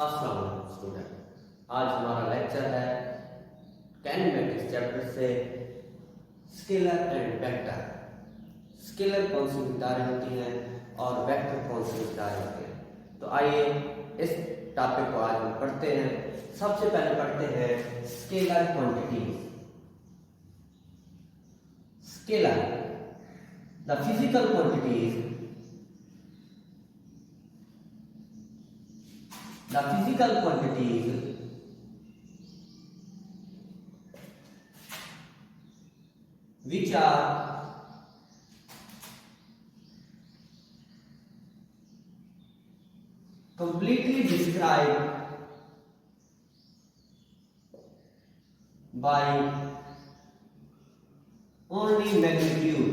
अस्सलाम वालेकुम स्टूडेंट। आज हमारा लेक्चर है कैनेमैटिक्स चैप्टर से स्केलर एंड वेक्टर। स्केलर कौन सी मिक़दारें होती हैं और वेक्टर कौन सी मिक़दारें होती हैं। तो आइए इस टॉपिक को आज हम पढ़ते हैं। सबसे पहले पढ़ते हैं scalar quantities. Scalar the physical quantities which are completely described by only magnitude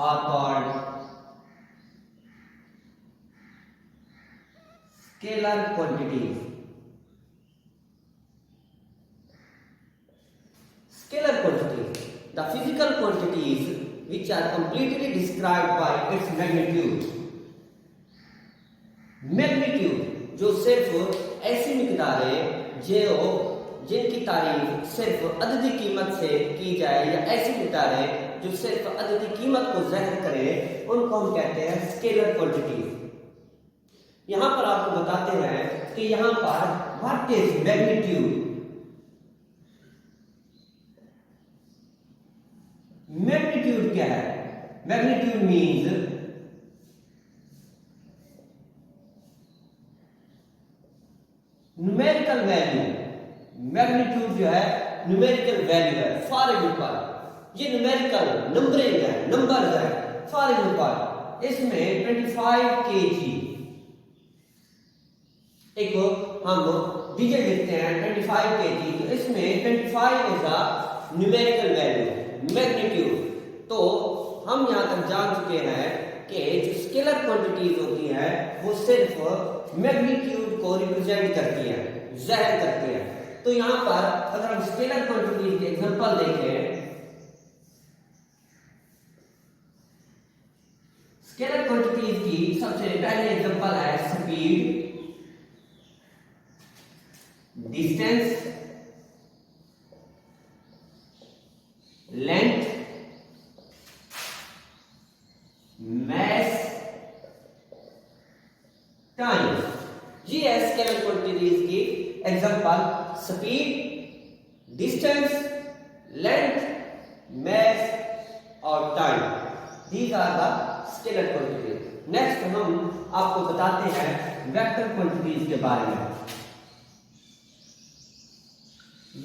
are called scalar quantities. Scalar quantities, the physical quantities which are completely described by its magnitude. Magnitude जो सिर्फ ऐसी मिक़दारें जो जिनकी तारीफ सिर्फ अददी कीमत से की जाए या ऐसी मिक़दारें जो सिर्फ अददी कीमत को ज़ाहिर करें उनको हम कहते हैं स्केलर क्वांटिटीज। यहां पर आपको बताते हैं कि यहां पर व्हाट इज मैग्नीट्यूड। मैग्नीट्यूड क्या है? Magnitude means numerical value. Magnitude जो है न्यूमेरिकल वैल्यू है। फॉर एग्जांपल ये न्यूमेरिकल नंबरिंग है, नंबर्स है। फॉर एग्जांपल इसमें 25 kg एक हम डिजिट लिखते हैं 25 kg, तो इसमें 25 is a numerical value magnitude. तो हम यहां तक जान चुके हैं कि जो स्केलर क्वांटिटीज होती हैं वो सिर्फ मैग्नीट्यूड को रिप्रेजेंट करती हैं, ज़ाहिर करती हैं। तो यहां पर अगर हम स्केलर क्वांटिटीज के एग्जांपल देखें, स्केलर क्वांटिटीज की सबसे पहले एग्जांपल है speed, distance, length, mass, time. ये है स्केलर क्वांटिटीज की example. Speed, distance, length, mass और time, these are the scalar quantities. Next हम आपको बताते हैं वेक्टर क्वांटिटीज के बारे में।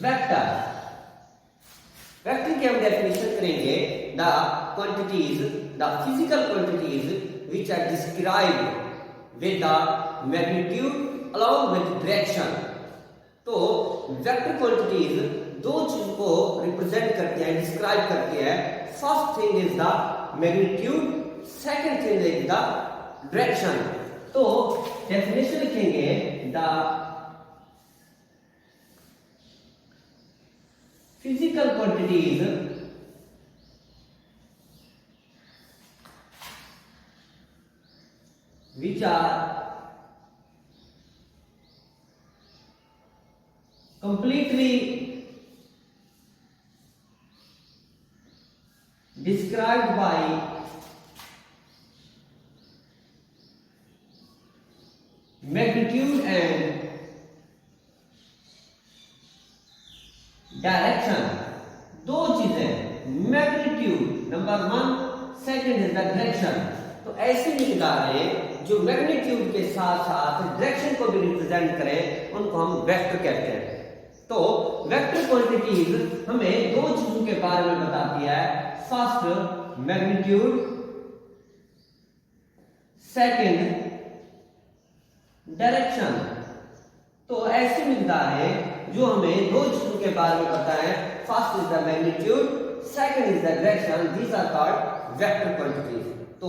वेक्टर की हम डेफिनेशन करेंगे the quantities, the physical quantities which are described with the magnitude along with direction. तो वेक्टर क्वांटिटीज दो चीज को रिप्रेजेंट करते हैं, डिस्क्राइब करते हैं। First thing is the magnitude, second thing is the direction. तो डेफिनेशन लिखेंगे the physical quantities which are completely described by magnitude and direction. दो चीजें, magnitude number 1, second is the direction. तो ऐसी मिक़दारें जो मैग्नीट्यूड के साथ साथ डायरेक्शन को भी रिप्रेजेंट करें उनको हम वेक्टर कहते हैं। तो वेक्टर क्वांटिटीज हमें दो चीजों के बारे में बताती है। First magnitude, second direction. तो ऐसी मिक़दारें जो हमें दो चीजों के बारे में पता है, first is the magnitude, second is the direction, these are called vector quantities. तो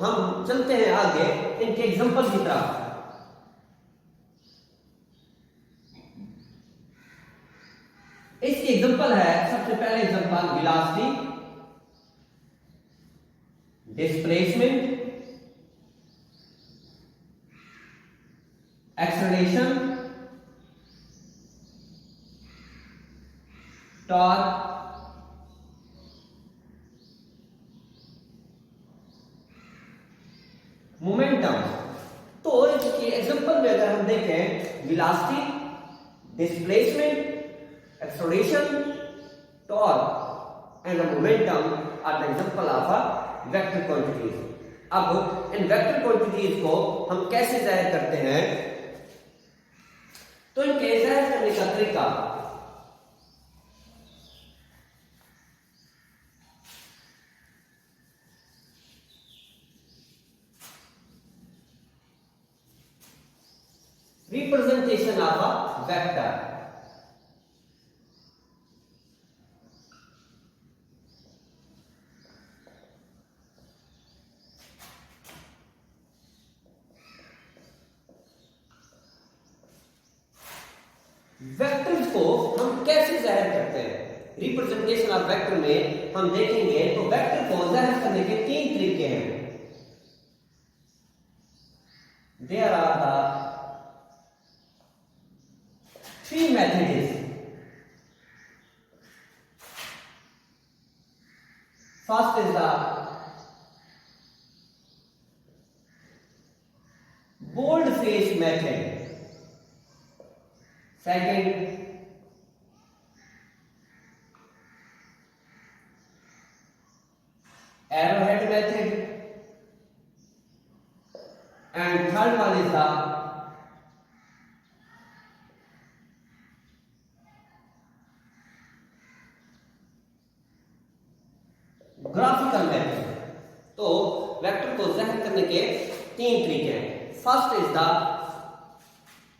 हम चलते हैं आगे इनके एग्जांपल की तरफ। इसकी एग्जांपल है, सबसे पहले example velocity, displacement, acceleration, torque, momentum. तो इसके एग्जांपल में अगर हम देखें, velocity, displacement, acceleration, torque and momentum are the example of a vector quantities. अब इन वेक्टर क्वांटिटीज को हम कैसे जाहिर करते हैं, तो इनके जाहिर करने का तरीका representation of a vector. Vectors को हम कैसे जाहिर करते हैं, रिप्रेजेंटेशन ऑफ वेक्टर में हम देखेंगे तो वेक्टर को जाहिर करने के तीन तरीके हैं। There are the three methods. First is the bold face method. Second, arrowhead method. And third one is the graphical method. तो वेक्टर को जाहिर करने के तीन तरीके हैं। First is the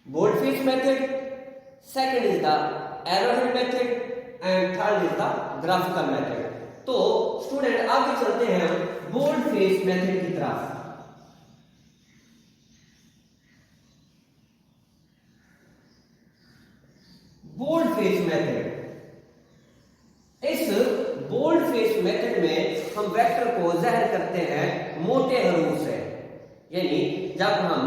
bold face method, second is the arrowhead method and third is the graphical method. तो student आगे चलते हैं बोल्ड फेस मेथड की तरफ। बोल्ड फेस मेथड, इस बोल्ड फेस मेथड में हम वेक्टर को जाहिर करते हैं मोटे हरूफ से, यानी जब हम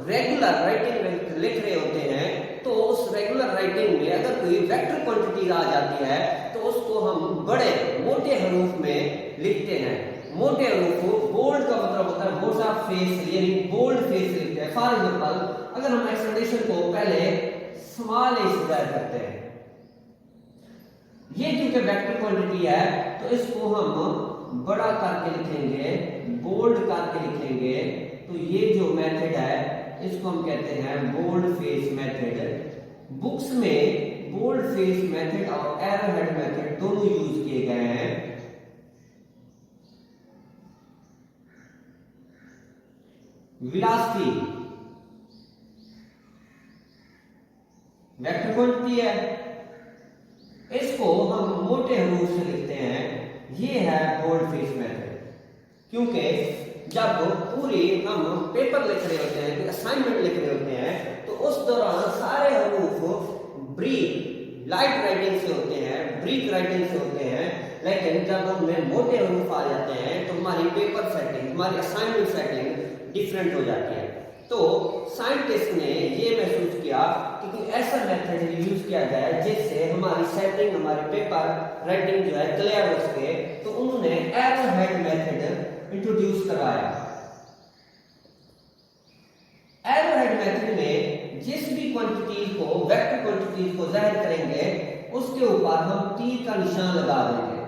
रेगुलर राइटिंग लिख रहे होते हैं तो उस रेगुलर राइटिंग में अगर कोई वेक्टर क्वांटिटी आ जाती है तो उसको हम बड़े मोटे हरूफ में लिखते हैं। मोटे हरूफ, बोल्ड का मतलब होता है बोल्ड ऑफ फेस, यानी बोल्ड फेस लिखते हैं। फॉर एग्जांपल अगर हम एक्सेलरेशन को पहले स्मॉल ए से जाहिर करते हैं, ये क्योंकि वेक्टर क्वांटिटी है तो इसको हम बड़ा करके लिखेंगे, बोल्ड करके लिखेंगे। तो ये जो मेथड है इसको हम कहते हैं बोल्ड फेस मेथड। बुक्स में बोल्ड फेस मेथड और एरोहेड मेथड दोनों यूज किए गए हैं। वेलोसिटी वेक्टर क्वांटिटी है, इसको हम मोटे हरूफ से लिखते हैं। ये है बोल्ड फेस मेथड, क्योंकि जब पूरे हम पेपर लिख रहे होते हैं, असाइनमेंट लिख रहे होते हैं, तो उस दौरान सारे हरूफ ब्रीक लाइट राइटिंग से होते हैं, ब्रीक राइटिंग से होते हैं। लेकिन जब उनमें मोटे हरूफ आ जाते हैं तो हमारी पेपर सेटिंग, हमारी असाइनमेंट सेटिंग डिफरेंट हो जाती है। तो साइंटिस्ट ने ये महसूस किया कि कोई ऐसा मेथड यूज किया जाए जिससे हमारी सेटिंग, हमारे पेपर राइटिंग जो है क्लियर हो सके। तो उन्होंने एरोहेड मेथड इंट्रोड्यूस करवाया। एरोहेड मेथड में जिस भी क्वांटिटीज को, वेक्टर क्वांटिटीज को जाहिर करेंगे उसके ऊपर हम तीर का निशान लगा देंगे।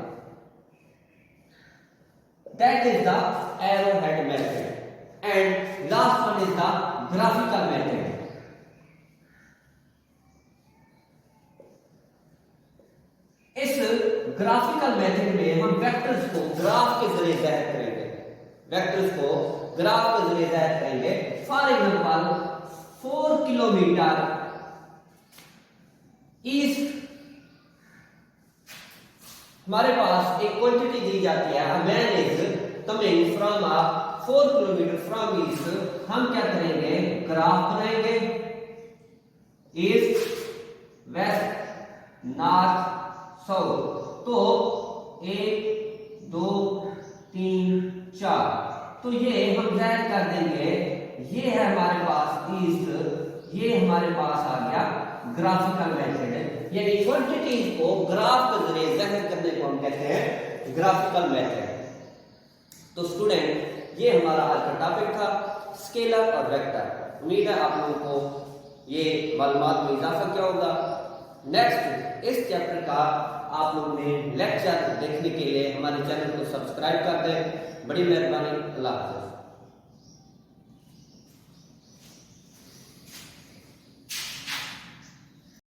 That is the arrowhead method. And last one is the graphical method. इस ग्राफिकल मेथड में हम वेक्टर्स को ग्राफ के जरिए जाहिर करेंगे, वेक्टर्स को ग्राफ के जरिए जाहिर करेंगे। फॉर एग्जांपल 4 किलोमीटर ईस्ट, हमारे पास एक क्वांटिटी दी जाती है, a man is coming from a 4 kilometre from east. हम क्या करेंगे, ग्राफ बनाएंगे, ईस्ट, वेस्ट, नॉर्थ, साउथ। तो 1 2 3 4, तो ये हम जाहिर कर देंगे। ये है हमारे पास ईस्ट, ये हमारे पास आ गया ग्राफिकल मेथड, यानी क्वांटिटीज को ग्राफ के जरिए जाहिर करने को हम कहते हैं ग्राफिकल मेथड। तो स्टूडेंट ये हमारा आज का टॉपिक था स्केलर और वेक्टर। उम्मीद है आप लोगों को ये मालूमात में इजाफा किया होगा। नेक्स्ट इस चैप्टर का आप लोगों ने लेक्चर देखने के लिए हमारे चैनल को सब्सक्राइब कर दें। बड़ी मेहरबानी। अल्लाह हाफ़िज़।